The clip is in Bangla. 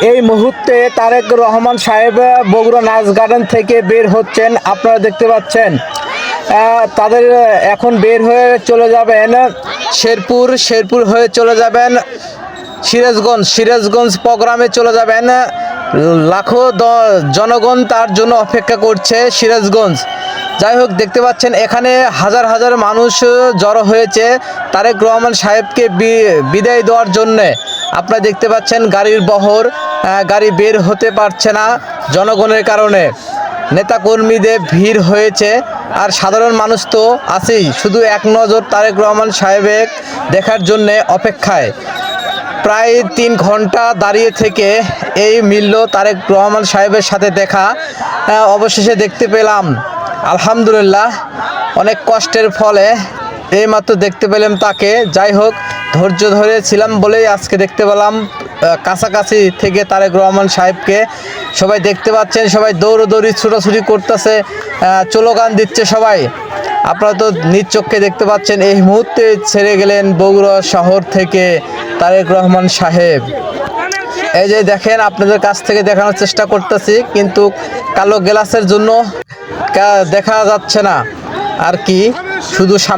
এই মুহূর্তে তারেক রহমান সাহেব বগুড়া নাচ গার্ডেন থেকে বের হচ্ছেন, আপনারা দেখতে পাচ্ছেন। তাদের এখন বের হয়ে চলে যাবেন শেরপুর হয়ে চলে যাবেন সিরাজগঞ্জ প্রোগ্রামে চলে যাবেন। লাখো জনগণ তার জন্য অপেক্ষা করছে সিরাজগঞ্জ। যাই হোক, দেখতে পাচ্ছেন এখানে হাজার হাজার মানুষ জড়ো হয়েছে তারেক রহমান সাহেবকে বিদায় দেওয়ার জন্যে। আপনারা দেখতে পাচ্ছেন গাড়ির বহর, গাড়ি বের হতে পারছে না জনগণের কারণে। নেতাকর্মীদের ভিড় হয়েছে, আর সাধারণ মানুষ তো আছেই, শুধু এক নজর তারেক রহমান সাহেবের দেখার জন্যে অপেক্ষায়। প্রায় 3 ঘন্টা দাঁড়িয়ে থেকে এই মিলল তারেক রহমান সাহেবের সাথে দেখা। অবশেষে দেখতে পেলাম, আলহামদুলিল্লাহ, অনেক কষ্টের ফলে এইমাত্র দেখতে পেলাম তাকে। যাই হোক, ধৈর্য ধরেছিলাম বলেই আজকে দেখতে পেলাম কাছাকাছি থেকে তারেক রহমান সাহেবকে। সবাই দেখতে পাচ্ছেন, সবাই দৌড়দৌড়ি ছুটাছুটি করতেছে, স্লোগান দিচ্ছে সবাই। আপনারা তো নিজ চোখে দেখতে পাচ্ছেন। এই মুহূর্তে ছেড়ে গেলেন বগুড়া শহর থেকে তারেক রহমান সাহেব। এই যে দেখেন, আপনাদের কাছ থেকে দেখানোর চেষ্টা করতেছি, কিন্তু কালো গ্লাসের জন্য দেখা যাচ্ছে না আর কি, শুধু সামনে